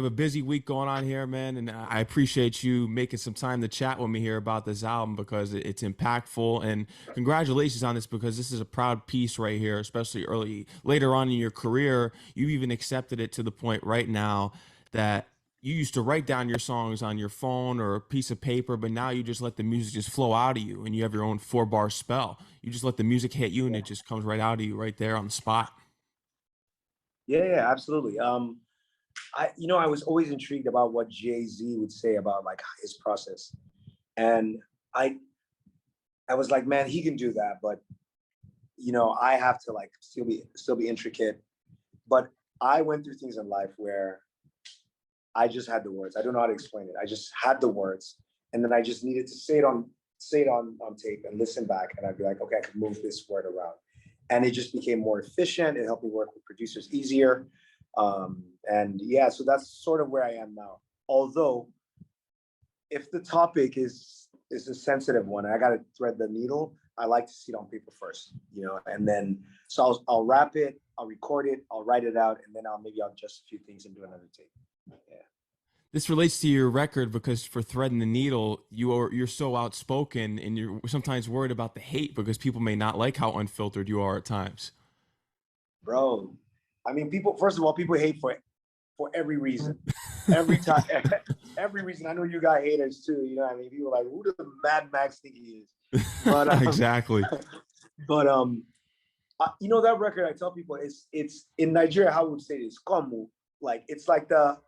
We have a busy week going on here, man, and I appreciate you making some time to chat with me here about this album because it's impactful. And congratulations on this because this is a proud piece right here, especially later on in your career. You even accepted it to the point right now that you used to write down your songs on your phone or a piece of paper, but now you just let the music just flow out of you, and you have your own 4 bar spell. You just let the music hit you, and Yeah, it just comes right out of you right there on the spot. yeah, absolutely. I was always intrigued about what Jay-Z would say about like his process, and I, I was like, man, he can do that, but I have to like still be intricate. But I went through things in life where I just had the words. I don't know how to explain it. I just had the words, and then I just needed to say it on tape and listen back, and I'd be like, okay, I could move this word around, and it just became more efficient. It helped me work with producers easier, and yeah, so that's sort of where I am now. Although, if the topic is a sensitive one, and I got to thread the needle, I like to see it on paper first, and then so I'll wrap it, I'll record it, I'll write it out, and then I'll adjust a few things and do another take. Yeah. This relates to your record because for threading the needle, you're so outspoken and you're sometimes worried about the hate because people may not like how unfiltered you are at times. Bro, I mean, people. First of all, people hate for every reason, every time, every reason. I know you got haters too. You know what I mean? People are like, who does Mad Max think he is? But Exactly. but that record. I tell people it's in Nigeria. How we would say this? Komu. Like it's like the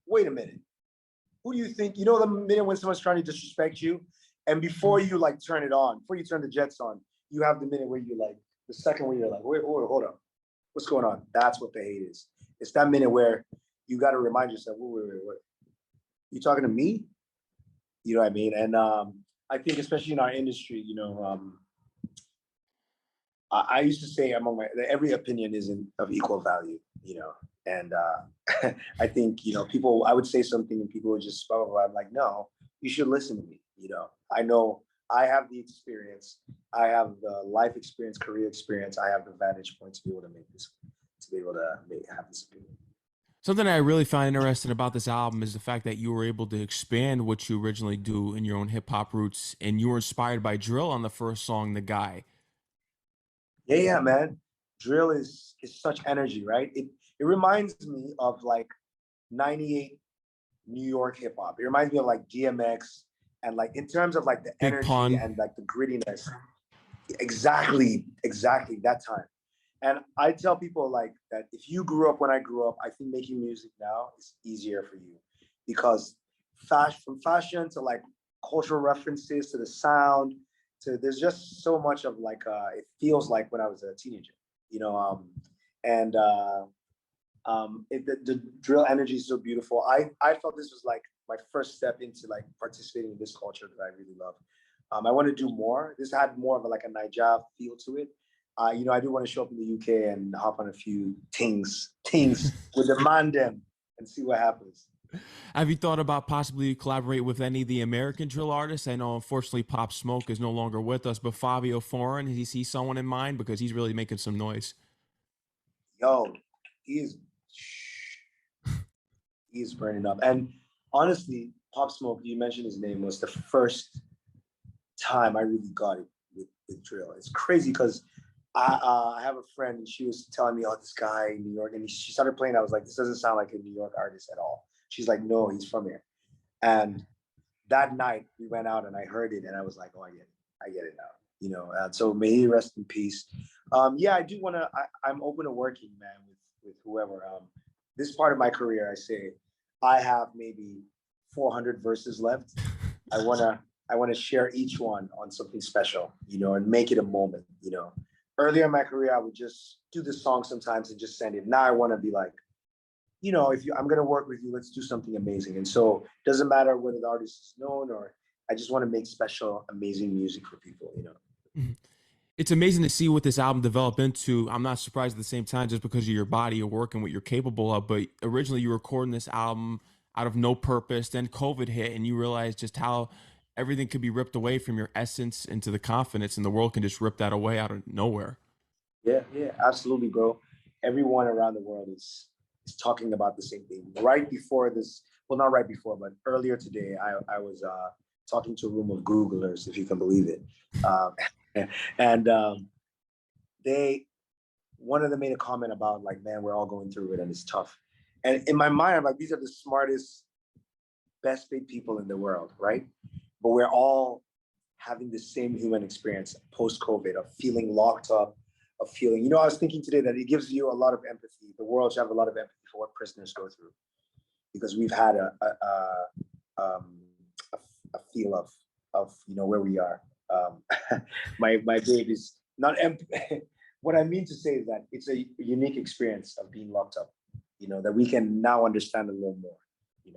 wait a minute. Who do you think? You know the minute when someone's trying to disrespect you, and before you like turn it on, before you turn the jets on, you have the minute where you like the second where you're like, wait, hold up, what's going on? That's what the hate is. It's that minute where you got to remind yourself, wait, you talking to me? You know what I mean? And I think especially in our industry, I used to say among that every opinion isn't of equal value, and I think people. I would say something and people would just blah, blah, blah. I'm like, no, you should listen to me. I know I have the experience, I have the life experience, career experience, I have the vantage point to be able to make this, to be able to have this opinion. Something I really find interesting about this album is the fact that you were able to expand what you originally do in your own hip hop roots, and you were inspired by drill on the first song, "The Guy." Yeah, man. Drill is such energy, right? It reminds me of like '98 New York hip hop. It reminds me of like DMX and like in terms of like the Big energy pun. and like the grittiness. Exactly that time. And I tell people like that if you grew up when I grew up, I think making music now is easier for you because from fashion to like cultural references to the sound to there's just so much of like it feels like when I was a teenager, you know. And the drill energy is so beautiful. I felt this was like my first step into like participating in this culture that I really love. I want to do more. This had more of a, like a Naija feel to it. I do want to show up in the UK and hop on a few things with the man them and see what happens. Have you thought about possibly collaborate with any of the American drill artists? I know, unfortunately, Pop Smoke is no longer with us, but Fabio Foreign, is he see someone in mind because he's really making some noise? Yo, he's he's burning up. And honestly, Pop Smoke, you mentioned his name, was the first time I really got it with drill. It's crazy because I have a friend and she was telling me, oh, this guy in New York, and she started playing. I was like, this doesn't sound like a New York artist at all. She's like, no, he's from here. And that night we went out and I heard it and I was like, oh, I get it now. So may he rest in peace. Yeah, I do want to. I'm open to working, man, with whoever. This part of my career, I say, I have maybe 400 verses left. I wanna share each one on something special, and make it a moment. Earlier in my career, I would just do the song sometimes and just send it. Now I want to be like, if I'm gonna work with you, let's do something amazing. And so it doesn't matter whether the artist is known or I just want to make special, amazing music for people. Mhm. It's amazing to see what this album developed into. I'm not surprised at the same time just because of your body, you're working what you're capable of. But originally, you were recording this album out of no purpose. Then COVID hit, and you realized just how everything could be ripped away from your essence into the confidence, and the world can just rip that away out of nowhere. Yeah, absolutely, bro. Everyone around the world is talking about the same thing. Right before this, well, not right before, but earlier today, I was talking to a room of Googlers, if you can believe it. And they, one of them made a comment about like, man, we're all going through it and it's tough. And in my mind, I'm like, these are the smartest, best paid people in the world, right? But we're all having the same human experience post-COVID of feeling locked up, of feeling, I was thinking today that it gives you a lot of empathy. The world should have a lot of empathy for what prisoners go through, because we've had a feel of where we are. My babe is not what I mean to say is that it's a unique experience of being locked up, that we can now understand a little more.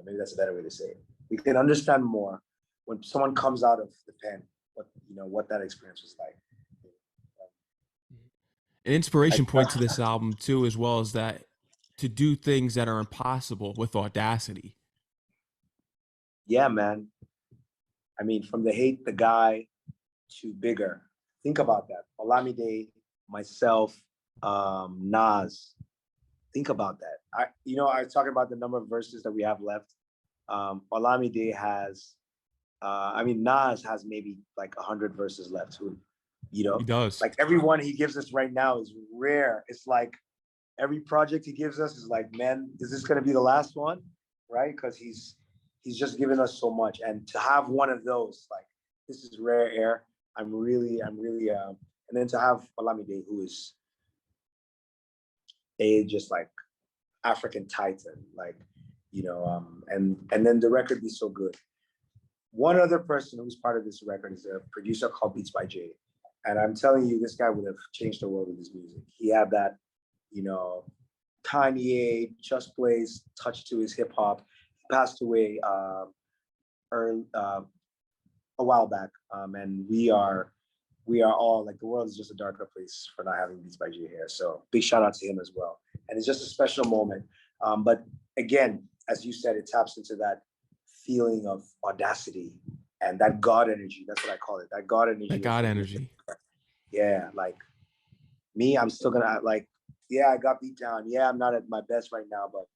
Maybe that's a better way to say it. We can understand more when someone comes out of the pen, what that experience was like. An inspiration point to this album too, as well as that to do things that are impossible with audacity. Yeah, man. I mean, from the hate the guy to bigger. Think about that. Olamide, myself, Nas. Think about that. I was talking about the number of verses that we have left. Olamide has, Nas has maybe like 100 verses left. He does. Like every one he gives us right now is rare. It's like every project he gives us is like, man, is this going to be the last one? Right? Because he's just given us so much, and to have one of those, like, this is rare air. I'm really, and then to have Olamide, who is just like African Titan, like, and then the record be so good. One other person who's part of this record is a producer called Beats by Jay. And I'm telling you, this guy would have changed the world with his music. He had that, Kanye, Just Blaze touch to his hip hop. He passed away a while back. And we are all like, the world is just a darker place for not having Beats by Jay here. So big shout out to him as well. And it's just a special moment. But again, as you said, it taps into that feeling of audacity and that God energy. That's what I call it. That God energy. That God energy. Yeah, like me, I'm still gonna yeah, I got beat down. Yeah, I'm not at my best right now, but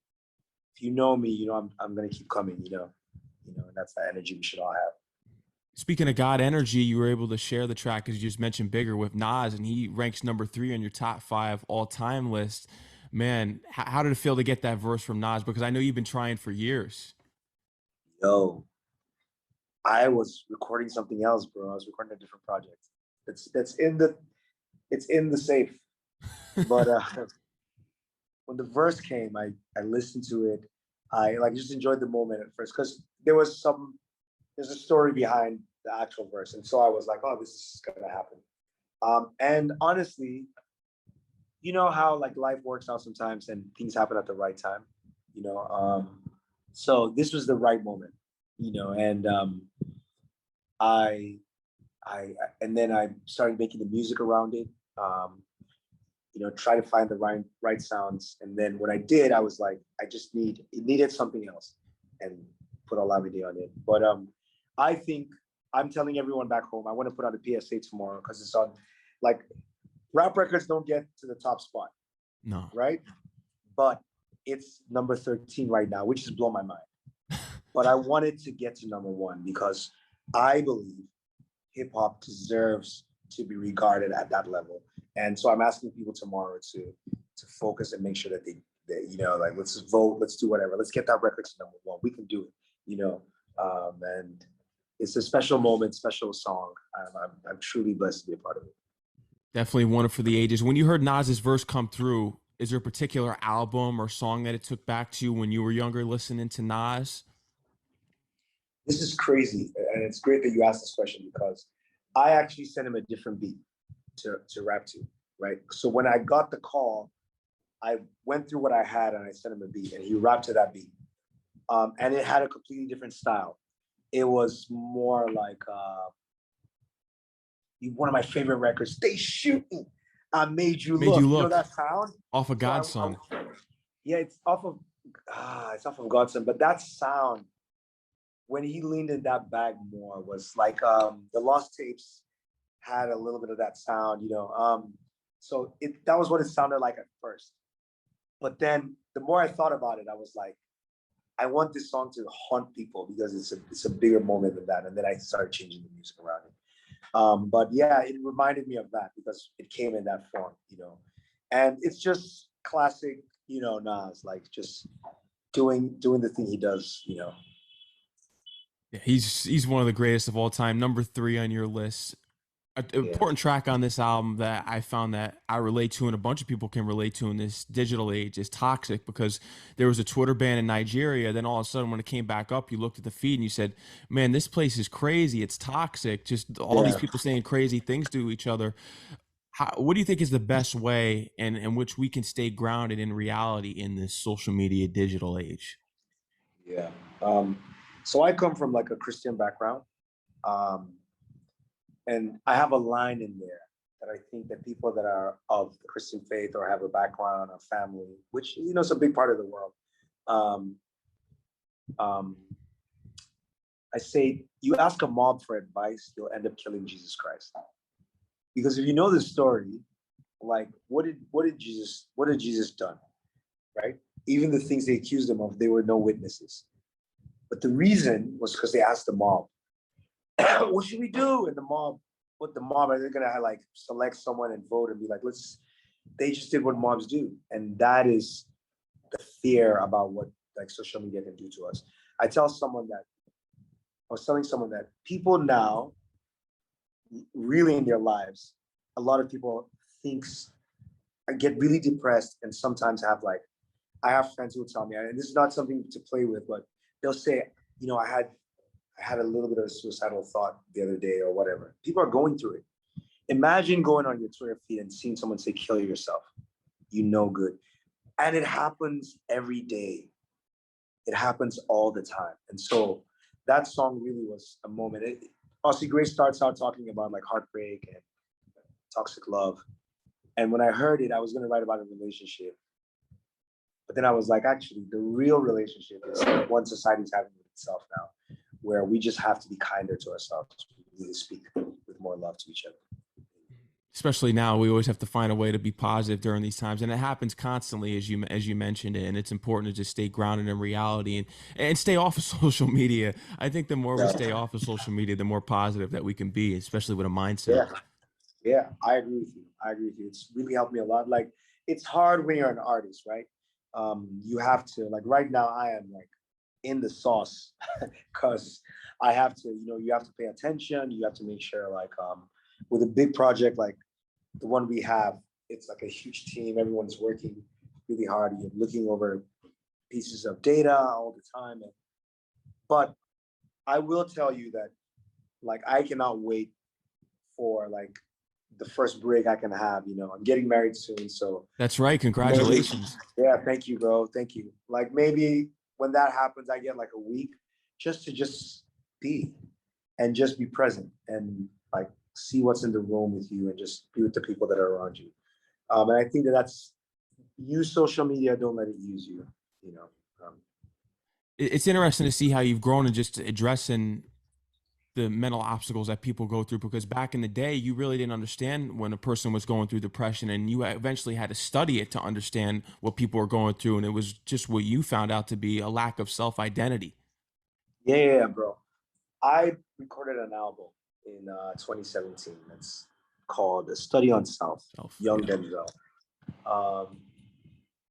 if you know me, I'm gonna keep coming. And that's the energy we should all have. Speaking of God energy, you were able to share the track, as you just mentioned, Bigger with Nas, and he ranks #3 on your top 5 all-time list. Man, how did it feel to get that verse from Nas? Because I know you've been trying for years. Yo, I was recording something else, bro. I was recording a different project. It's in the safe. But when the verse came, I listened to it. I just enjoyed the moment at first, because there's a story behind the actual verse, and so I was like, oh, this is gonna happen. And honestly, you know how like life works out sometimes, and things happen at the right time. So this was the right moment. And I and then I started making the music around it. Try to find the right sounds. And then what I did, I was like, it needed something else, and put Olamide on it. But I think I'm telling everyone back home, I want to put out a PSA tomorrow, because it's on, like, rap records don't get to the top spot. No. Right? But it's number 13 right now, which has blown my mind. But I wanted to get to #1 because I believe hip hop deserves to be regarded at that level. And so I'm asking people tomorrow to focus and make sure that they like, let's vote, let's do whatever, let's get that record to #1. We can do it, and it's a special moment, special song. I'm truly blessed to be a part of it. Definitely one for the ages. When you heard Nas's verse come through, is there a particular album or song that it took back to you when you were younger listening to Nas? This is crazy, and it's great that you asked this question, because I actually sent him a different beat to rap to, right? So when I got the call, I went through what I had and I sent him a beat, and he rapped to that beat. And it had a completely different style. It was more like one of my favorite records. They shooting. I made you look. You know that sound? Off of Godson. Yeah, it's off of Godson. But that sound, when he leaned in that bag more, was like the Lost Tapes had a little bit of that sound, So that was what it sounded like at first. But then the more I thought about it, I was like, I want this song to haunt people because it's a bigger moment than that. And then I started changing the music around it. But yeah, it reminded me of that because it came in that form, and it's just classic, Nas, like just doing the thing he does. Yeah, he's one of the greatest of all time. Number three on your list. An Yeah, important track on this album that I found that I relate to and a bunch of people can relate to in this digital age is Toxic, because there was a Twitter ban in Nigeria. Then all of a sudden, when it came back up, you looked at the feed and you said, man, this place is crazy. It's toxic. Just all these yeah, people saying crazy things to each other. What do you think is the best way in which we can stay grounded in reality in this social media digital age? yeah. Um, so I come from like a Christian background, um, and I have a line in there that I think that people that are of the Christian faith or have a background or family, which is a big part of the world, um, um, I say, you ask a mob for advice, you'll end up killing Jesus Christ. Because if you know the story, like what did Jesus done, right? Even the things they accused him of, there were no witnesses. But the reason was because they asked the mob, what should we do? And the mob are they gonna like select someone and vote and be like, they just did what mobs do. And that is the fear about what like social media can do to us. I was telling someone that people now really in their lives, a lot of people thinks get really depressed and sometimes have like, I have friends who will tell me, and this is not something to play with, but they'll say, I had a little bit of a suicidal thought the other day or whatever. People are going through it. Imagine going on your Twitter feed and seeing someone say, kill yourself. Good. And it happens every day. It happens all the time. And so that song really was a moment. Aussie Grace starts out talking about like heartbreak and toxic love. And when I heard it, I was going to write about a relationship. But then I was like, actually, the real relationship is one society's having with itself now, where we just have to be kinder to ourselves. We need to speak with more love to each other. Especially now, we always have to find a way to be positive during these times, and it happens constantly, as you mentioned it. And it's important to just stay grounded in reality and stay off of social media. I think the more we Yeah, stay off of social media, the more positive that we can be, especially with a mindset. yeah, yeah. I agree with you. It's really helped me a lot. Like, it's hard when you're an artist, right? You have to like right now. I am like in the sauce because I have to. You have to pay attention. You have to make sure like with a big project like the one we have, it's like a huge team. Everyone's working really hard. You're looking over pieces of data all the time. But I will tell you that like I cannot wait for like the first break I can have. I'm getting married soon, so That's right. maybe, Congratulations. yeah, thank you, bro. Thank you. Like maybe when that happens, I get like a week just be and just be present and like see what's in the room with you and just be with the people that are around you. And I think that's use social media. Don't let it use you. You know. Um, It's interesting to see how you've grown and just addressing the mental obstacles that people go through, because back in the day you really didn't understand when a person was going through depression, and you eventually had to study it to understand what people were going through, and it was just what you found out to be a lack of self-identity. yeah, bro. I recorded an album in 2017. It's called "A Study on Self." Self, Young yeah. Denzel. Um,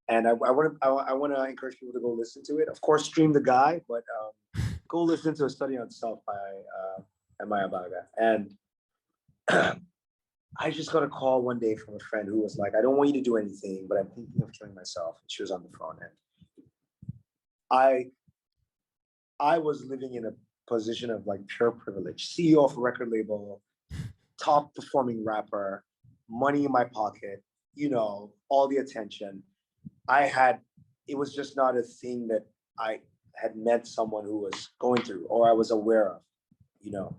and I want to encourage people to go listen to it. Of course, stream the guy, but go listen to "A Study on Self" by M.I Abaga. And I just got a call one day from a friend who was like, "I don't want you to do anything, but I'm thinking of killing myself." And she was on the phone, and I I was living in a position of like pure privilege. CEO of a record label, top performing rapper, money in my pocket, all the attention. I had, it was just not a thing that I had met someone who was going through or I was aware of, you know.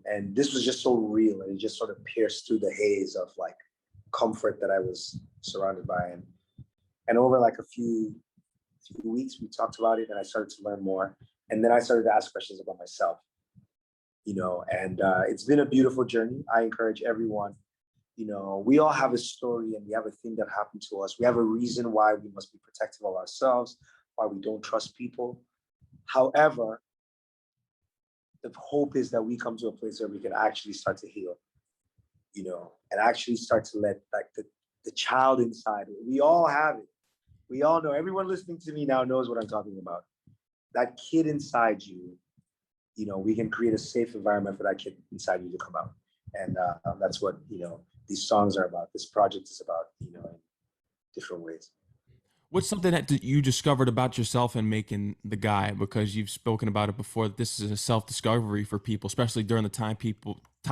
And this was just so real, and it just sort of pierced through the haze of like comfort that I was surrounded by. And over like a few weeks, we talked about it, and I started to learn more. And then I started to ask questions about myself, and it's been a beautiful journey. I encourage everyone, You know, we all have a story and we have a thing that happened to us. We have a reason why we must be protective of ourselves, why we don't trust people. However, the hope is that we come to a place where we can actually start to heal, you know, and actually start to let like the child inside. We all have it. We all know. Everyone listening to me now knows what I'm talking about. That kid inside you, you know, we can create a safe environment for that kid inside you to come out. And that's what, you know, these songs are about. This project is about, you know, in different ways. What's something that you discovered about yourself in making the guy? Because you've spoken about it before. That this is a self discovery for people, especially during the time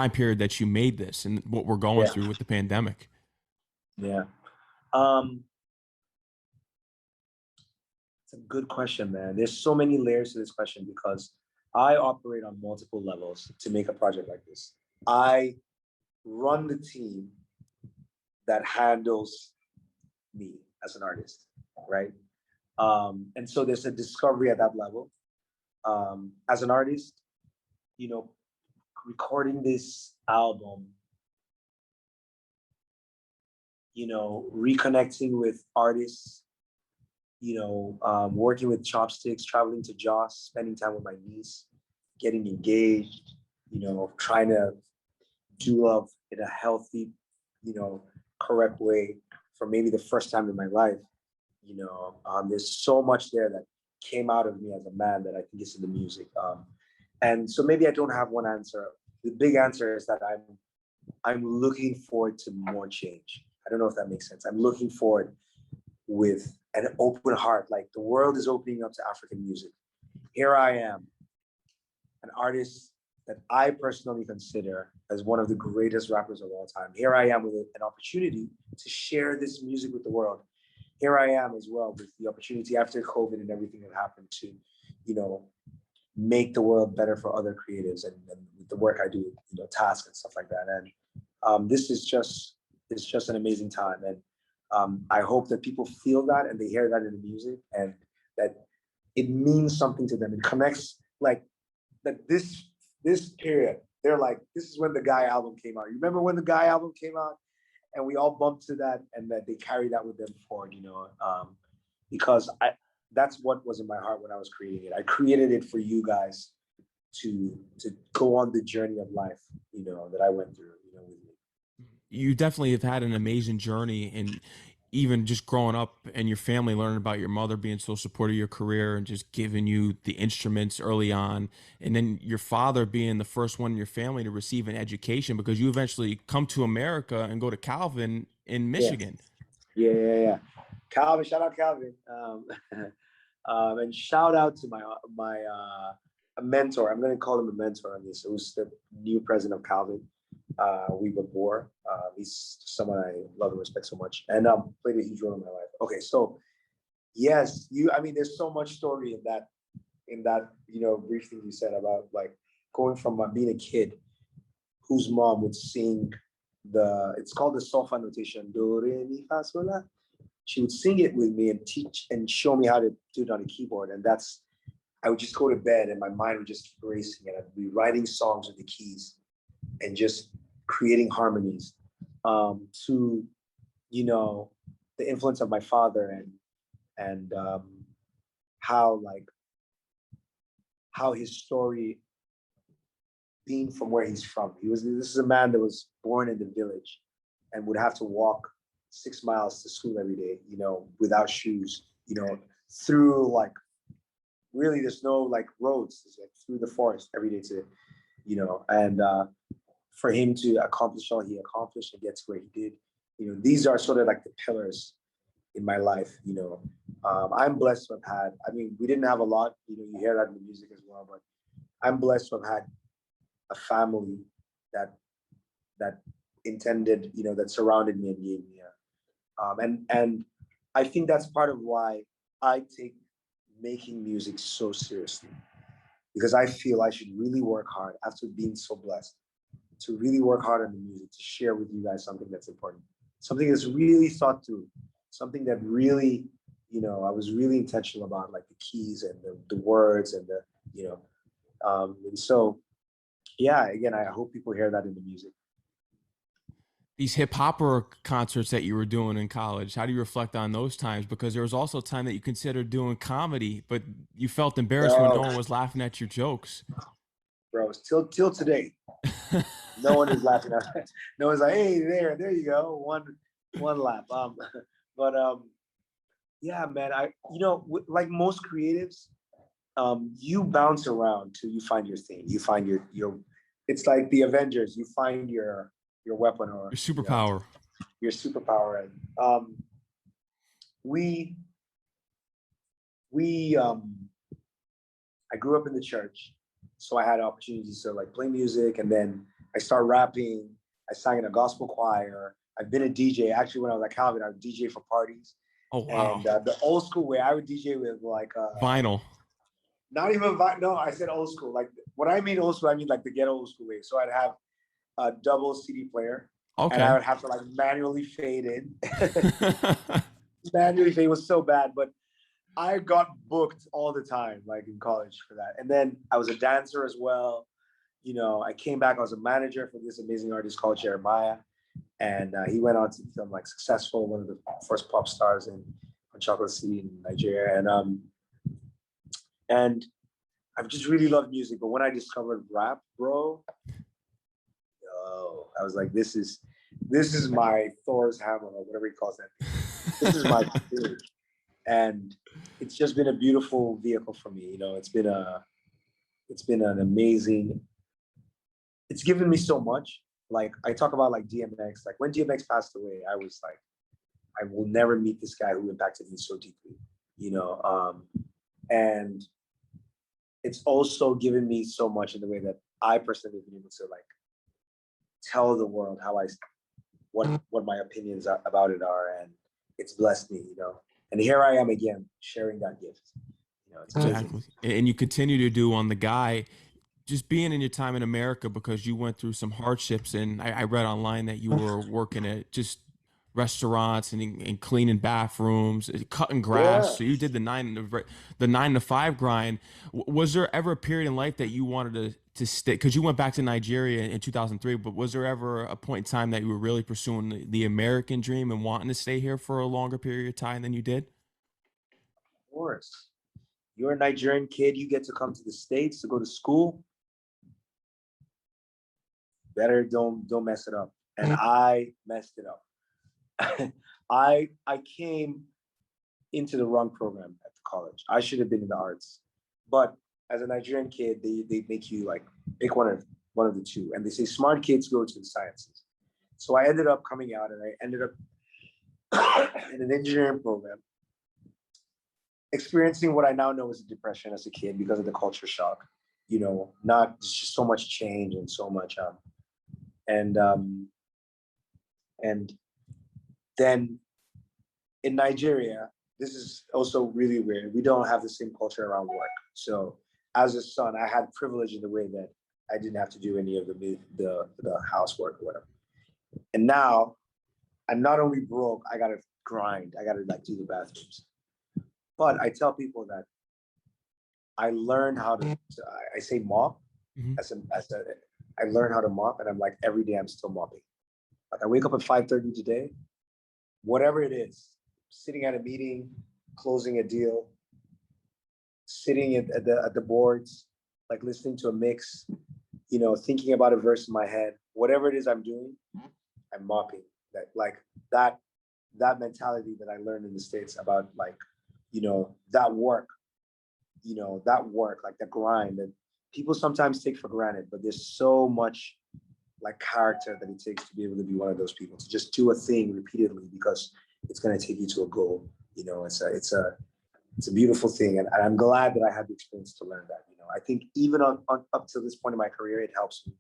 period that you made this and what we're going Yeah, through with the pandemic. yeah. Um, it's a good question, man. There's so many layers to this question because I operate on multiple levels to make a project like this. I run the team that handles me as an artist, right? And so there's a discovery at that level. As an artist, you know, recording this album, you know, reconnecting with artists, you know, working with Chopsticks, traveling to Joss, spending time with my niece, getting engaged, you know, trying to do love in a healthy, you know, correct way for maybe the first time in my life. You know, there's so much there that came out of me as a man that I think is in the music. And so maybe I don't have one answer. The big answer is that I'm looking forward to more change. I don't know if that makes sense. I'm looking forward with an open heart. Like the world is opening up to African music. Here I am, an artist that I personally consider as one of the greatest rappers of all time. Here I am with an opportunity to share this music with the world. Here I am as well with the opportunity after COVID and everything that happened to, you know, make the world better for other creatives and with the work I do, you know, tasks and stuff like that. And this is just it's just an amazing time. And I hope that people feel that and they hear that in the music and that it means something to them. It connects like that this period. They're like, this is when the Guy album came out. You remember when the Guy album came out? And we all bumped to that and that they carry that with them forward, you know, because that's what was in my heart when I was creating it. I created it for you guys to go on the journey of life, you know, that I went through, you know, with me. You definitely have had an amazing journey, and even just growing up and your family learning about your mother being so supportive of your career and just giving you the instruments early on, and then your father being the first one in your family to receive an education because you eventually come to America and go to Calvin in Yeah, Michigan. yeah. Calvin, shout out Calvin, and shout out to my a mentor. I'm going to call him a mentor on this. It was the new president of Calvin, Weaver Boer. He's someone I love and respect so much, and played a huge role in my life. Okay, so yes, you. I mean, there's so much story in that you know brief thing you said about like going from being a kid whose mom would sing it's called the solfa notation do re mi fa sol la. She would sing it with me and teach and show me how to do it on a keyboard, and that's I would just go to bed and my mind would just keep racing, and I'd be writing songs with the keys and just creating harmonies. To you know the influence of my father and how like how his story being from where he's from. This is a man that was born in the village and would have to walk 6 miles to school every day, you know, without shoes, you know, through like really there's no like roads, it's like through the forest every day to, you know, and for him to accomplish all he accomplished and get to where he did, you know, these are sort of like the pillars in my life, you know. I'm blessed to have had, I mean, we didn't have a lot, you know, you hear that in the music as well, but I'm blessed to have had a family that that intended, you know, that surrounded me and gave me and I think that's part of why I take making music so seriously because I feel I should really work hard after being so blessed to really work hard on the music to share with you guys something that's important, something that's really thought through, something that really, you know, I was really intentional about, like the keys and the words and the, you know, and so yeah, again, I hope people hear that in the music. these hip hopper concerts that you were doing in college, how do you reflect on those times? Because there was also a time that you considered doing comedy, but you felt embarrassed when Oh, no one was laughing at your jokes. bro, till today, no one is laughing at it. No one's like, hey, there you go, one laugh. But yeah, man, like most creatives, you bounce around till you find your thing. You find your. It's like the Avengers. You find your weapon Your or superpower. your superpower. And we we I grew up in the church, so I had opportunities to like play music, and then I started rapping. I sang in a gospel choir. I've been a DJ. Actually, when I was at Calvin, I would DJ for parties. Oh wow. And the old school way, I would DJ with like Vinyl. not even no, I said old school. Like when I mean old school, I mean like the ghetto old school way. So I'd have a double CD player, and I Okay. would have to like manually fade in. Manually fade was so bad, but I got booked all the time, like in college for that. And then I was a dancer as well. I came back. I was a manager for this amazing artist called Jeremiah, and he went on to become like successful, one of the first pop stars in Chocolate City in Nigeria. And I've just really loved music. But when I discovered rap, bro, I was like, this is my Thor's hammer or whatever he calls that. This is my thing. And it's just been a beautiful vehicle for me. It's been an amazing. It's given me so much. Like I talk about like DMX. Like when DMX passed away, I was like, I will never meet this guy who impacted me so deeply. And it's also given me so much in the way that I personally have been able to like tell the world how what my opinions about it are, and it's blessed me. And here I am again sharing that gift. It's amazing. Exactly. And you continue to do on the guy, just being in your time in America because you went through some hardships. And I read online that you were working at just restaurants and cleaning bathrooms, cutting grass. Yeah, So you did the 9 to 5 grind. Was there ever a period in life that you wanted to stay? Because you went back to Nigeria in 2003, but was there ever a point in time that you were really pursuing the American dream and wanting to stay here for a longer period of time than you did? of course. You're a Nigerian kid. You get to come to the States to go to school. Better don't mess it up. And I messed it up. I came into the wrong program at the college. I should have been in the arts, but as a Nigerian kid, they make you like pick one of the two, and they say smart kids go to the sciences. So I ended up coming out, and I ended up in an engineering program, experiencing what I now know as a depression as a kid because of the culture shock. Not just so much change and so much and and then in Nigeria, this is also really weird. We don't have the same culture around work. So as a son, I had privilege in the way that I didn't have to do any of the housework or whatever. And now I'm not only broke, I gotta grind. I gotta like do the bathrooms. But I tell people that I learned how to I say mop Mhm. as a I learned how to mop, and I'm like every day I'm still mopping. Like I wake up at 5:30 today, whatever it is, sitting at a meeting, closing a deal, sitting at the boards, like listening to a mix, thinking about a verse in my head, whatever it is I'm doing, I'm mopping. That like that mentality that I learned in the States about like, that work, like the grind that people sometimes take for granted, but there's so much like character that it takes to be able to be one of those people to just do a thing repeatedly because it's going to take you to a goal. It's a beautiful thing, and I'm glad that I had the experience to learn that. I think even on up to this point in my career, it helps me.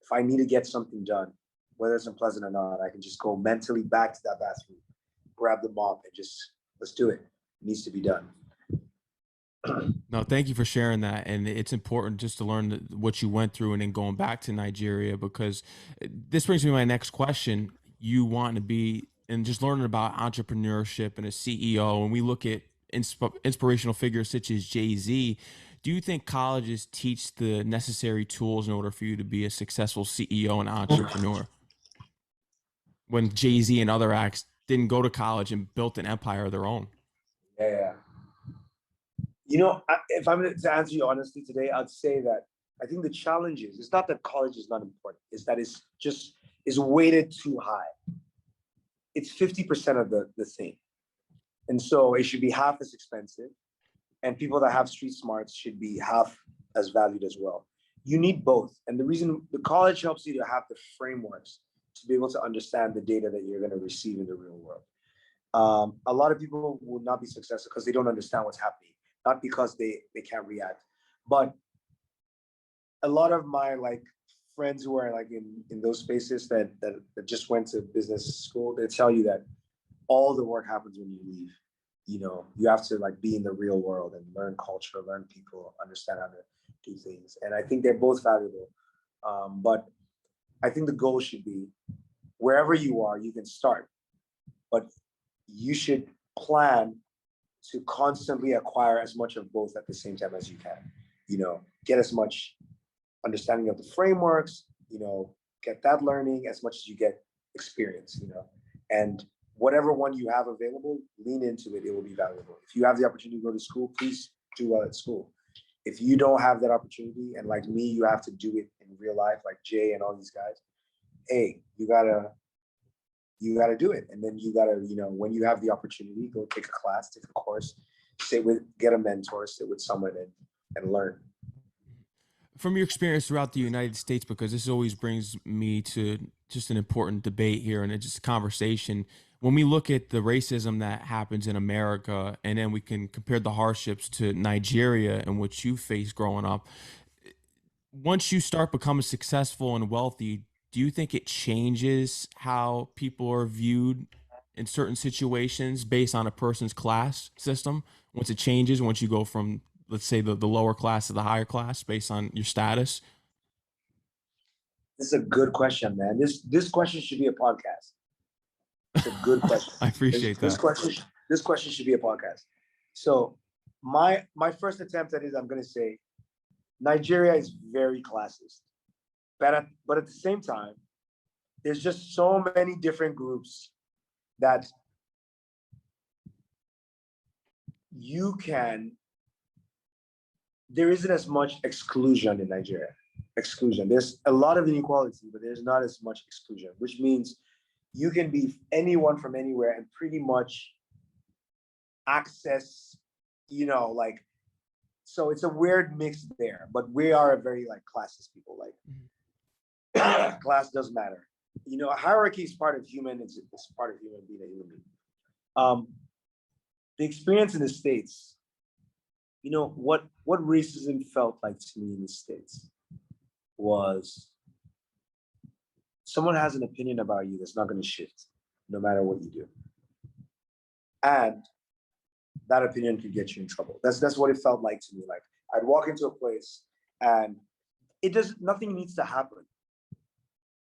If I need to get something done, whether it's unpleasant or not, I can just go mentally back to that bathroom, grab the mop, and just let's do it. It needs to be done. No, thank you for sharing that. And it's important just to learn what you went through and then going back to Nigeria because this brings me to my next question. You want to be and just learning about entrepreneurship and a CEO. And we look at inspirational figures such as Jay-Z. Do you think colleges teach the necessary tools in order for you to be a successful CEO and entrepreneur? when Jay-Z and other acts didn't go to college and built an empire of their own. Yeah, yeah. If I'm to answer you honestly today, I'd say that I think the challenge is it's not that college is not important, it's that it's just is weighted too high. It's 50% of the thing. And so it should be half as expensive. And people that have street smarts should be half as valued as well. You need both. And the reason the college helps you to have the frameworks to be able to understand the data that you're going to receive in the real world. A lot of people will not be successful because they don't understand what's happening, not because they can't react. But a lot of my friends who are in those spaces that just went to business school, they tell you that all the work happens when you leave. You have to be in the real world and learn culture, learn people, understand how to do things. And I think they're both valuable. But I think the goal should be wherever you are, you can start, but you should plan to constantly acquire as much of both at the same time as you can. Get as much understanding of the frameworks, get that learning as much as you get experience, and whatever one you have available, lean into it. It will be valuable. If you have the opportunity to go to school, please do well at school. If you don't have that opportunity, and like me, you have to do it in real life, like Jay and all these guys, hey, you gotta do it. And then you gotta, when you have the opportunity, go take a class, take a course, get a mentor, sit with someone and learn. From your experience throughout the United States, because this always brings me to just an important debate here and just a conversation. When we look at the racism that happens in America, and then we can compare the hardships to Nigeria and what you faced growing up, once you start becoming successful and wealthy, do you think it changes how people are viewed in certain situations based on a person's class system? Once it changes, once you go from, let's say, the lower class to the higher class based on your status? This is a good question, man. This question should be a podcast. It's a good question. I This, appreciate this that. question this question should be a podcast. So my first attempt at it, I'm gonna say Nigeria is very classist, but at the same time, there's just so many different groups that you can. There isn't as much exclusion in Nigeria. Exclusion. There's a lot of inequality, but there's not as much exclusion, which means you can be anyone from anywhere and pretty much access, so it's a weird mix there, but we are a very classist people. Class does matter. Hierarchy is part of human. It's part of human being a human being. The experience in the States, what racism felt like to me in the States was someone has an opinion about you that's not going to shift no matter what you do. And that opinion could get you in trouble. That's what it felt like to me. I'd walk into a place and nothing needs to happen.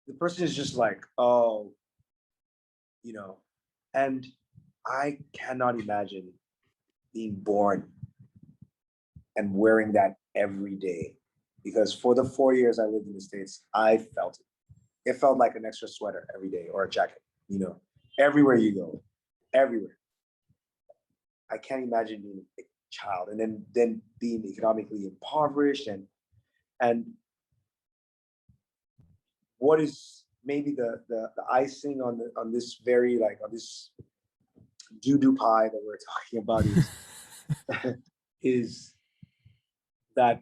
The person is just oh, and I cannot imagine being born and wearing that every day. Because for the 4 years I lived in the States, I felt it. It felt like an extra sweater every day or a jacket, everywhere you go, everywhere. I can't imagine being a child and then being economically impoverished and what is maybe the icing on this very on this doo-doo pie that we're talking about is that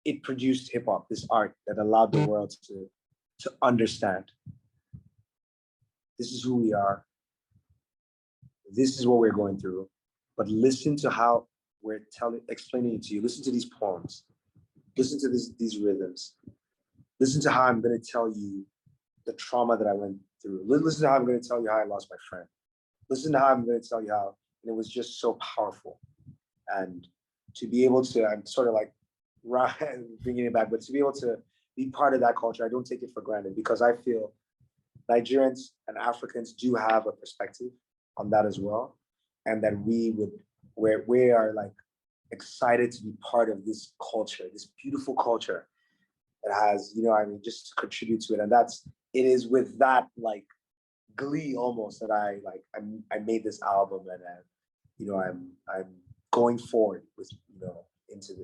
it produced hip hop, this art that allowed the world to understand this is who we are. This is what we're going through, but listen to how we're explaining it to you. Listen to these poems. Listen to these rhythms. Listen to how I'm going to tell you the trauma that I went through. Listen to how I'm going to tell you how I lost my friend. Listen to how I'm going to tell you how, and it was just so powerful. And to be able to, I'm sort of bringing it back, but to be able to be part of that culture, I don't take it for granted because I feel Nigerians and Africans do have a perspective on that as well, and that we are excited to be part of this culture, this beautiful culture that has, just contribute to it, and it is with that like glee almost that I made this album, and I'm going forward with into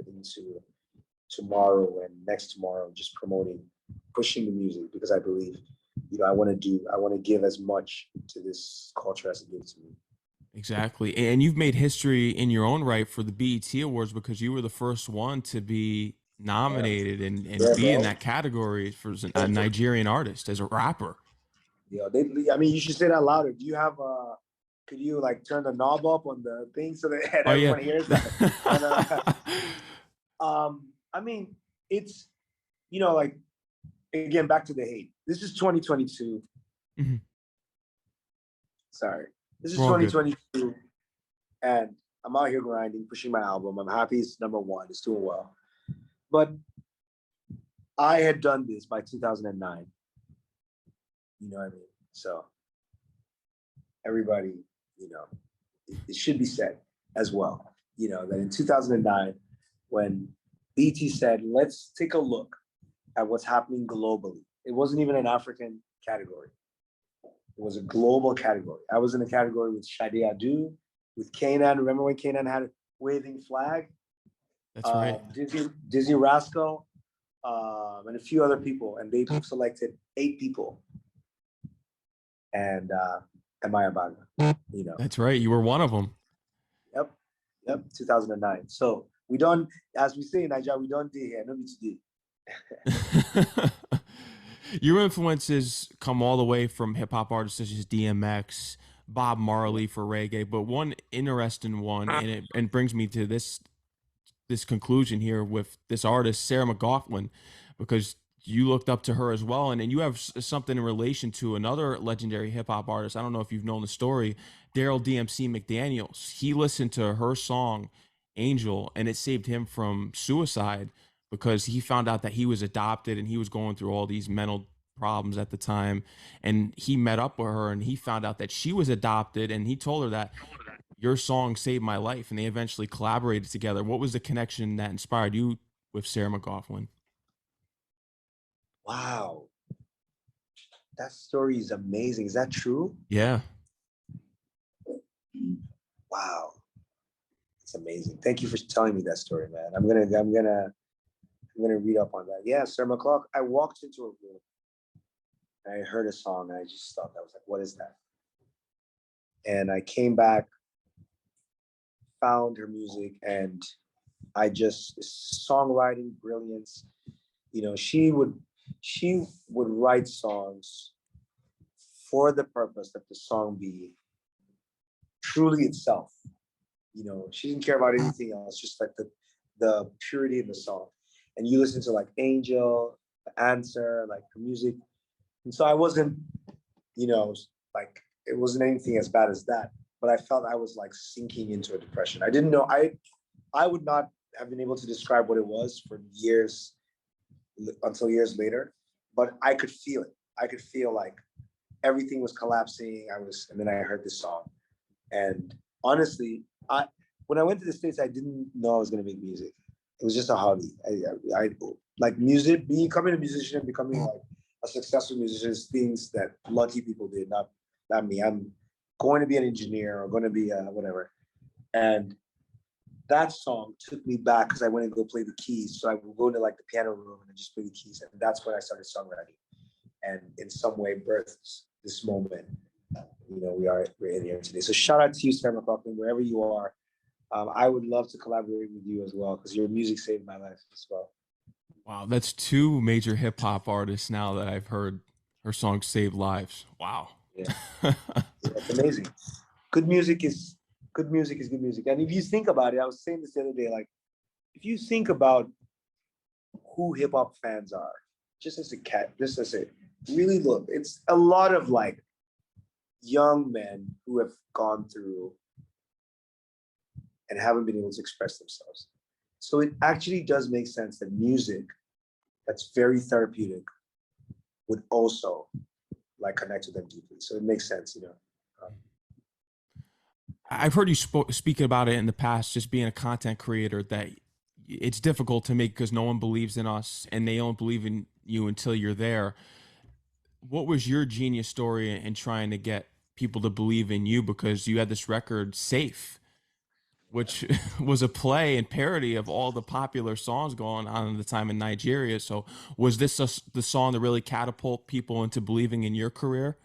tomorrow and next tomorrow, just promoting, pushing the music, because I believe I want to give as much to this culture as it gives to me. Exactly. And you've made history in your own right for the BET Awards because you were the first one to be Yeah, nominated and yeah, be in bro. that category for a Nigerian artist as a rapper. I mean, you should say that louder. Do you have could you like turn the knob up on the thing so that Oh yeah. everyone hears? And I mean, it's like, again, back to the hate. This is 2022. Mhm. Sorry, this is We're all good. 2022, and I'm out here grinding, pushing my album. I'm happy it's number one. It's doing well, but I had done this by 2009. You know what I mean? So everybody, it should be said as well, that in 2009, when BT said, let's take a look at what's happening globally. It wasn't even an African category. It was a global category. I was in a category with Shadi Adu, with Kanan. Remember when Kanan had a waving flag? That's right. Dizzy Rascal, and a few other people. And they selected 8 people. And M.I Abaga, That's right. You were one of them. Yep, yep, 2009. So we don't, as we say in Nigeria, we don't do here, no be today. Your influences come all the way from hip hop artists such as DMX, Bob Marley for reggae, but one interesting one, and brings me to this conclusion here with this artist Sarah McLachlan, because you looked up to her as well, and you have something in relation to another legendary hip hop artist. I don't know if you've known the story, Daryl DMC McDaniels. He listened to her song Angel, and it saved him from suicide because he found out that he was adopted and he was going through all these mental problems at the time. And he met up with her and he found out that she was adopted, and he told her that your song saved my life, and they eventually collaborated together. What was the connection that inspired you with Sarah McLachlan? Wow, that story is amazing. Is that true? Yeah. Wow, it's amazing. Thank you for telling me that story, man. I'm gonna read up on that. Yeah, Sarah McLachlan. I walked into a room and I heard a song and I just stopped. I was like, what is that? And I came back, found her music, and I just, songwriting brilliance. She would write songs for the purpose that the song be truly itself. She didn't care about anything else, just like the purity of the song. And you listen to like Angel, The Answer, like her music. And so I wasn't, like, it wasn't anything as bad as that, but I felt I was like sinking into a depression. I didn't know, I would not have been able to describe what it was for years, until years later, but I could feel it. I could feel like everything was collapsing. And then I heard this song. And honestly, when I went to the States, I didn't know I was going to make music. It was just a hobby. I like music, becoming a musician, becoming like a successful musician is things that lucky people did, not me. I'm going to be an engineer or going to be whatever. And that song took me back because I went and go play the keys. So I would go to like the piano room and just play the keys. And that's when I started songwriting, and in some way birthed this moment. We're in here today. So shout out to you, Sarah McLachlan, wherever you are. I would love to collaborate with you as well because your music saved my life as well. Wow, that's two major hip hop artists now that I've heard her songs save lives. Wow. Yeah, yeah, it's amazing. Good music is good music is good music. And if you think about it, I was saying this the other day, like if you think about who hip hop fans are, just as a really look, it's a lot of like young men who have gone through and haven't been able to express themselves. So it actually does make sense that music that's very therapeutic would also like connect with them deeply. So it makes sense. I've heard you speaking about it in the past, just being a content creator, that it's difficult to make because no one believes in us and they don't believe in you until you're there. What was your genius story in trying to get people to believe in you, because you had this record Safe, which was a play and parody of all the popular songs going on at the time in Nigeria. So was this the song that really catapult people into believing in your career?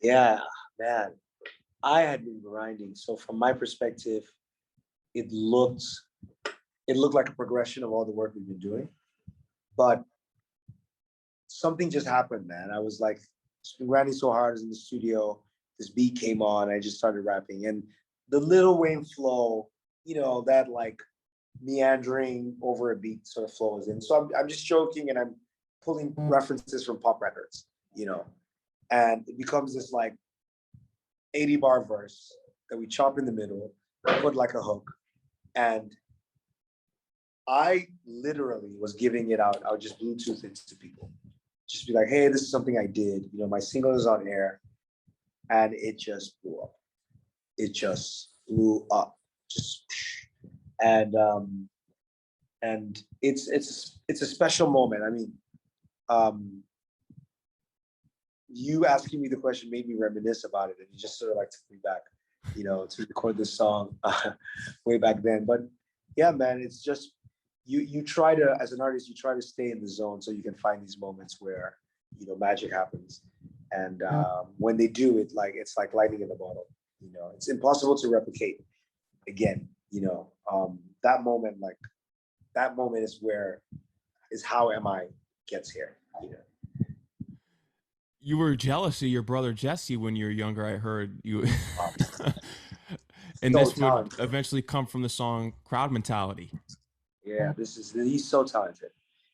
Yeah, man. I had been grinding. So from my perspective, it looked it looked like a progression of all the work we've been doing. But something just happened, man. I was like, just been grinding so hard. I was in the studio. This beat came on. I just started rapping, and the Lil Wayne flow, that like meandering over a beat sort of flows in. So I'm just joking, and I'm pulling references from pop records, and it becomes this like 80 bar verse that we chop in the middle, put like a hook, and I literally was giving it out. I would just Bluetooth it to people, just be like, "Hey, this is something I did. My single is on air," and it just blew up. It just blew up, just and it's a special moment. I mean, um, you asking me the question made me reminisce about it, and you just sort of like took me back, to record this song way back then. But yeah, man, it's just you try to, as an artist, you try to stay in the zone so you can find these moments where magic happens, and when they do, it's like lightning in the bottle. It's impossible to replicate again. That moment, like that moment, is how M.I gets here. You were jealous of your brother Jesse when you were younger, I heard you. Um, And so this would talented. eventually come from the song Crowd Mentality. Yeah, he's so talented.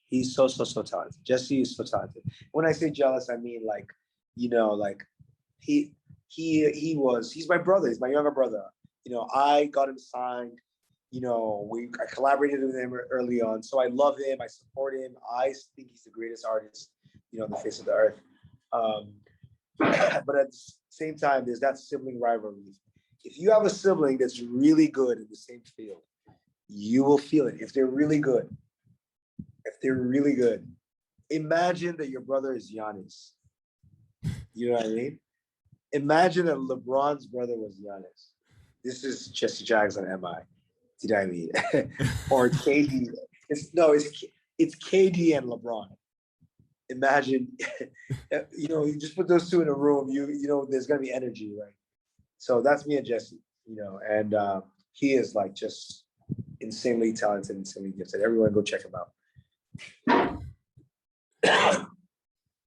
He's so talented. Jesse is so talented. When I say jealous, I mean like, like he he's my brother. He's my younger brother. I got him signed. I collaborated with him early on, so I love him. I support him. I think he's the greatest artist, on the face of the earth. Um, but at the same time, there's that sibling rivalry. If you have a sibling that's really good in the same field, you will feel it. If they're really good, imagine that your brother is Giannis. You know what I mean? Imagine that LeBron's brother was Giannis. This is Jesse Jags on MI. You know what I mean? Or KD. It's KD and LeBron. Imagine, you just put those two in a room. There's gonna be energy, right? So that's me and Jesse. And he is like just insanely talented, insanely gifted. Everyone go check him out.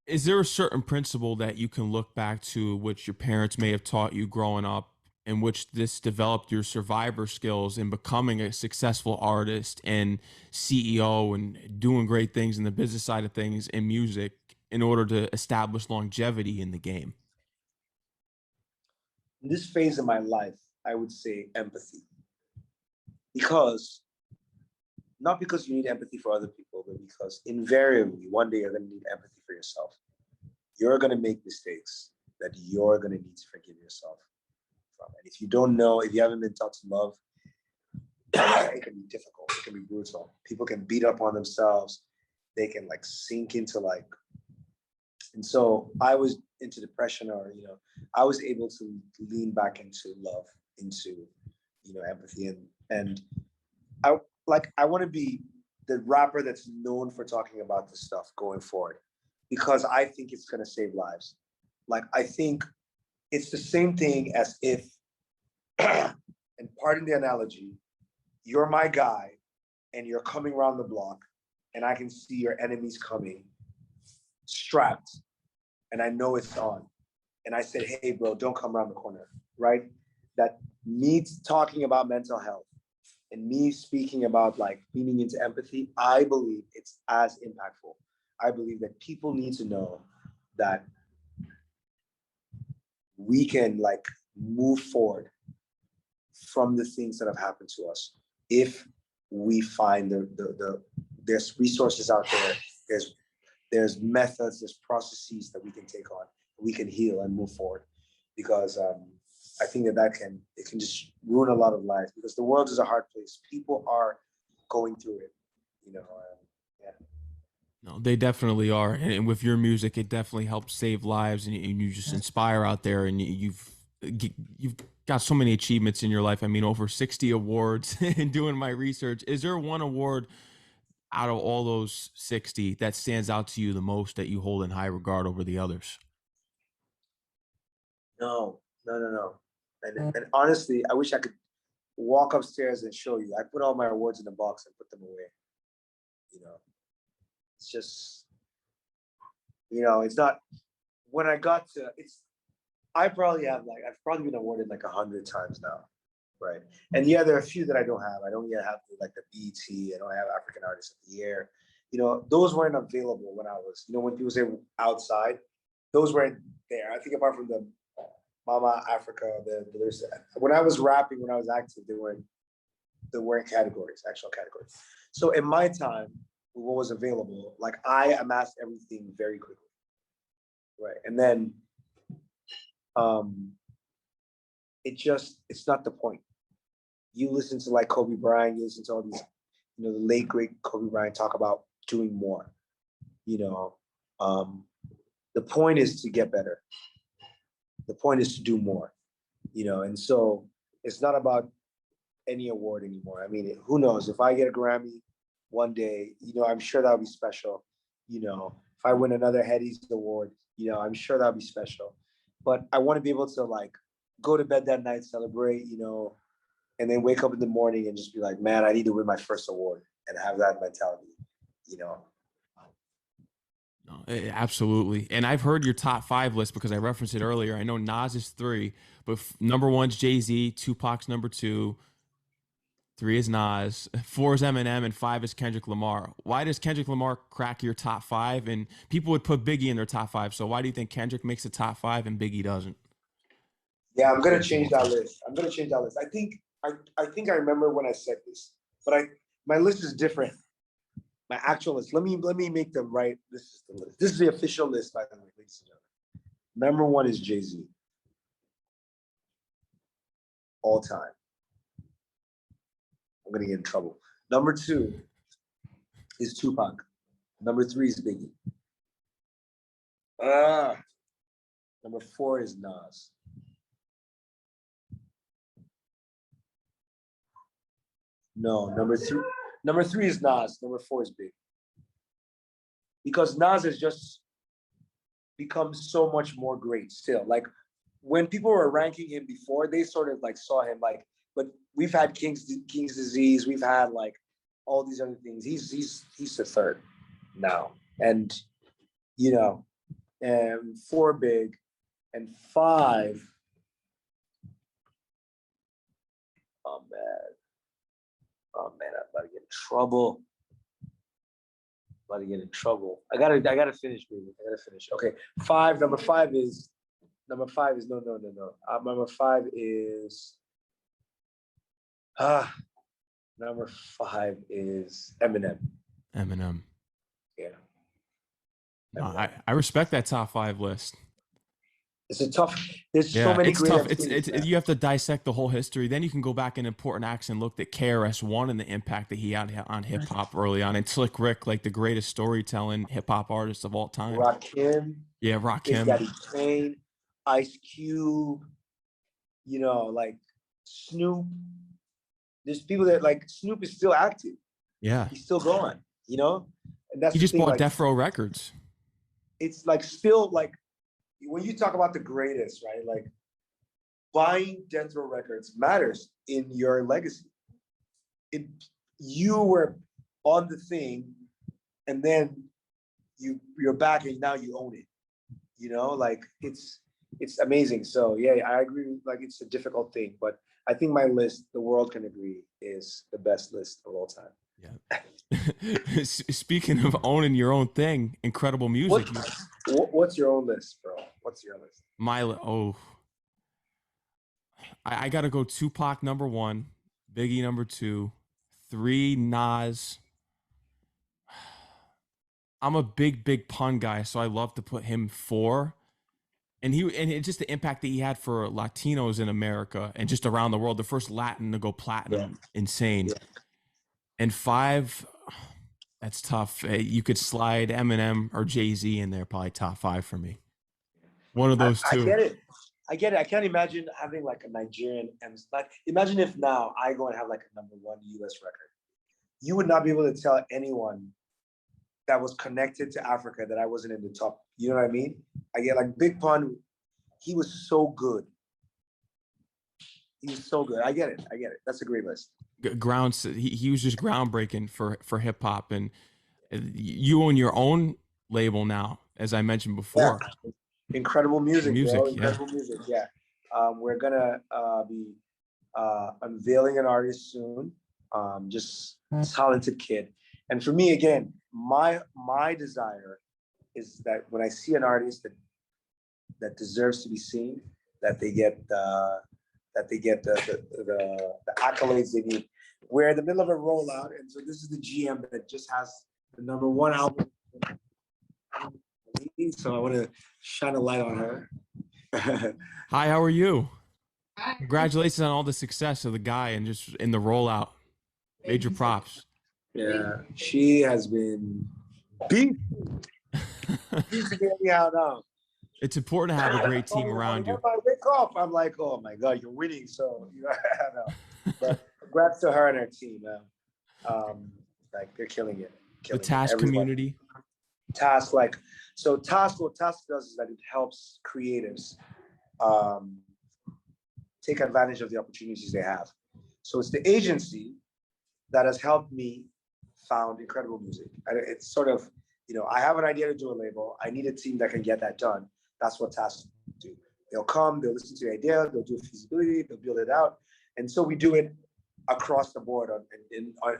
Is there a certain principle that you can look back to which your parents may have taught you growing up, in which this developed your survivor skills in becoming a successful artist and CEO and doing great things in the business side of things in music in order to establish longevity in the game? In this phase of my life, I would say empathy. Because not because you need empathy for other people, but because invariably one day you're going to need empathy for yourself. You're going to make mistakes that you're going to need to forgive yourself from. And if you don't know, if you haven't been taught to love, it can be difficult. It can be brutal. People can beat up on themselves. They can like sink into like, and so I was into depression, or I was able to lean back into love, into empathy, and I want to be the rapper that's known for talking about this stuff going forward, because I think it's going to save lives. Like I think it's the same thing as if, and pardon the analogy, you're my guy and you're coming around the block and I can see your enemies coming strapped and I know it's on. And I said, hey, bro, don't come around the corner, right? That me talking about mental health and me speaking about like leaning into empathy, I believe it's as impactful. I believe that people need to know that we can like move forward from the things that have happened to us if we find there's resources out there, there's methods, there's processes that we can take on, we can heal and move forward. Because I think it can just ruin a lot of lives, because the world is a hard place. People are going through it, yeah. No, they definitely are, and with your music, it definitely helps save lives, and you just inspire out there, and you've got so many achievements in your life. I mean, over 60 awards. In doing my research, is there one award out of all those 60 that stands out to you the most that you hold in high regard over the others? No, no, no, no. And honestly, I wish I could walk upstairs and show you. I put all my awards in a box and put them away. You know, it's just, it's not when I got to it's. I probably have like I've probably been awarded like 100 times now, right? And yeah, there are a few that I don't have. I don't yet have like the BET. I don't have African Artist of the Year. Those weren't available when I was. When people say outside, those weren't there. I think apart from the Mama Africa, there's when I was rapping, when I was active, there weren't categories, actual categories. So in my time, what was available, like I amassed everything very quickly, right? And then um it's not the point. You listen to like Kobe Bryant, you listen to all these, the late great Kobe Bryant talk about doing more. You know, um, the point is to get better. The point is to do more. And so it's not about any award anymore. I mean, who knows if I get a Grammy one day, I'm sure that'll be special. If I win another Headies award, I'm sure that'll be special. But I want to be able to like go to bed that night, celebrate, and then wake up in the morning and just be like, man, I need to win my first award and have that mentality, you know. No, absolutely. And I've heard your top five list because I referenced it earlier. I know Nas is three, but number one's Jay Z, Tupac's number two, three is Nas, four is Eminem, and five is Kendrick Lamar. Why does Kendrick Lamar crack your top five? And people would put Biggie in their top five. So why do you think Kendrick makes the top five and Biggie doesn't? Yeah, I'm gonna change that list. I'm gonna change that list. I think I remember when I said this, but my list is different. My actual list. Let me make them right. This is the list. This is the official list, by the way, ladies and gentlemen. Number one is Jay-Z, all time. I'm gonna get in trouble. Number two is Tupac. Number three is Biggie. Ah, number four is Nas. No, number three. Number three is Nas. Number four is Big. Because Nas has just become so much more great still. Like when people were ranking him before, they sort of like saw him like, but we've had King's disease, we've had like all these other things. He's the third now. And you know, and four Big and five. Oh man. Oh man, I'm about to get in trouble. About to get in trouble. I gotta finish, baby. I gotta finish. Okay. Number five is no. Number five is ah number five is Eminem. Eminem. Yeah. No, Eminem. I respect that top five list. It's a tough, there's so Yeah, many it's great tough. It's MCs, man. you have to dissect the whole history. Then you can go back in important acts and look at KRS-One and the impact that he had on hip hop early on, and Slick Rick, like the greatest storytelling hip hop artist of all time. Rakim, Yeah, Big Rakim. Daddy Kane, Ice Cube, like Snoop. There's people that like Snoop is still active. Yeah, He's still going, And that's he the just thing, bought like Death Row Records. it's like still like when you talk about the greatest, right? Like buying Death Row Records matters in your legacy. It You were on the thing, and then you're back, and now you own it. Like it's amazing. So yeah, I agree. Like it's a difficult thing, but I think my list, the world can agree, is the best list of all time. Yeah. Speaking of owning your own thing, incredible What music. what's your own list, bro? What's your list? Oh, I got to go Tupac number one, Biggie number two, three Nas. I'm a big pun guy, so I love to put him four. And it's just the impact that he had for Latinos in America and just around the world. The first Latin to go Yeah, platinum, insane. yeah. And five, That's tough. You could slide Eminem or Jay-Z in there, probably top five for me. One of those I two. get it. I get it. I can't imagine having like a Nigerian and like imagine if now I go and have like a #1 US record. You would not be able to tell anyone that was connected to Africa that I wasn't in the top. You know what I mean? I get like Big Pun, he was so good. He was so good. I get it. I get it. That's a great list. He was just groundbreaking for hip hop, and you own your own label now, as I mentioned Yeah. before. Incredible music, bro. Music, yeah. Incredible music. Yeah. We're gonna be unveiling an artist soon. Just talented kid. And for me, again, my desire is that when I see an artist that deserves to be seen, that they get the accolades they need. We're in the middle of a rollout, and so this is the GM that just has the #1 album. So I want to shine a light on her. Hi, how are you? Congratulations on all the success of the guy and just in the rollout. Major props. Yeah, she has been beat. Beat to get me out now. It's important to have a great team around When you. I wake up, I'm like, oh my god, you're winning. So you know, I know. But congrats to her and her team, man. Like they're killing it, The killing it. Task Everyone. community. Task like so. Task what Task does is that it helps creatives um, take advantage of the opportunities they have. So it's the agency that has helped me found incredible music. And it's sort of, I have an idea to do a label. I need a team that can get that done. That's what tasks do. They'll come, they'll listen to the idea, they'll do a feasibility, they'll build it out. And so we do it across the board on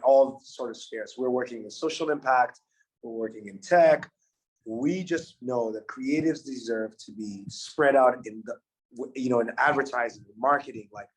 all sort of spheres. We're working in social impact, we're working in tech. We just know that creatives deserve to be spread out in in advertising, marketing. Like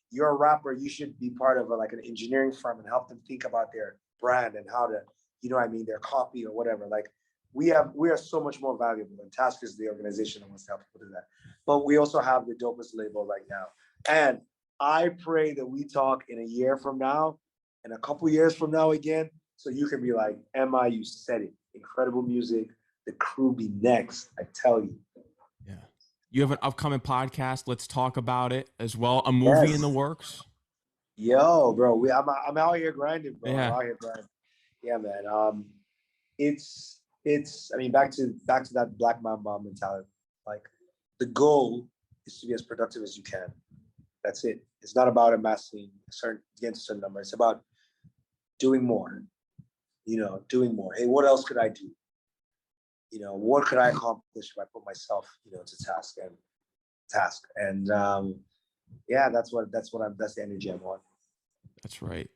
you're a rapper, you should be part of like an engineering firm and help them think about their brand and how to, their copy or whatever. Like we are so much more valuable, and Task is the organization that wants to help people do that. But we also have the dopest label right now. And I pray that we talk in a year from now and a couple years from now again, so you can be like, M.I, you said it. Incredible music. The crew be next. I tell you. Yeah. You have an upcoming podcast. Let's talk about it as well. A movie in the Yes. works. Yo, bro. I'm out here grinding, bro. I'm Yeah. out here grinding. Yeah, man. It's I mean back to that black mamba mentality. Like the goal is to be as productive as you can. That's it. It's not about amassing against a certain number. It's about doing more. Doing more. Hey, what else could I do? What could I accomplish if I put myself, to task. And yeah, that's the energy I'm on. That's right.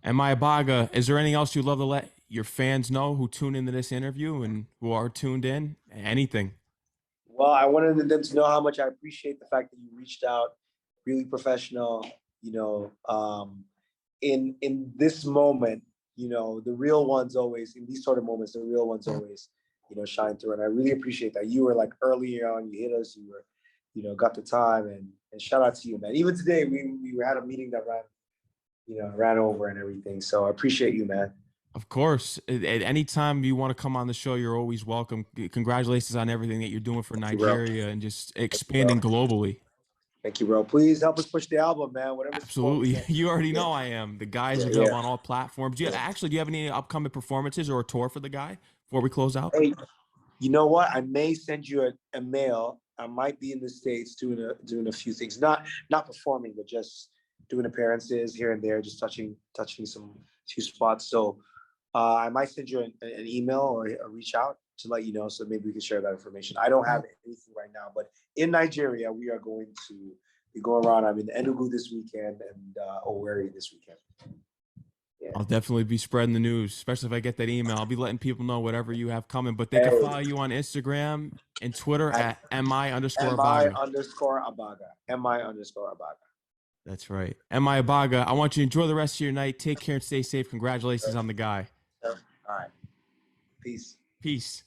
M.I Abaga, is there anything else you'd love to let your fans know who tune into this interview and who are tuned in? Anything. Well, I wanted them to know how much I appreciate the fact that you reached out, really professional, in this moment, the real ones always, in these sort of moments, the real ones always, shine through. And I really appreciate that. You were like early on, you hit us, you were, got the time, and shout out to you, man. Even today, we had a meeting that ran over and everything. So I appreciate you, man. Of course. At any time you want to come on the show, you're always welcome. Congratulations on everything that you're doing for Nigeria and just expanding globally. Thank you, bro. Please help us push the album, man. Whatever support we Absolutely. can. You already know I am. The guy's available on all platforms. Do you have any upcoming performances or a tour for the guy before we close out? Hey, you know what? I may send you a mail. I might be in the States doing a few things, not performing, but just doing appearances here and there, just touching some few spots. So I might send you an email or reach out to let you know, so maybe we can share that information. I don't have anything right now, but in Nigeria, we are going to be going around. I'm in Enugu this weekend and Owerri this weekend. Yeah. I'll definitely be spreading the news, especially if I get that email. I'll be letting people know whatever you have coming, but they can follow you on Instagram and Twitter at MI_Abaga. MI_Abaga. MI_Abaga. That's right. M.I Abaga, I want you to enjoy the rest of your night. Take care and stay safe. Congratulations on the guy. All right. Peace. Peace.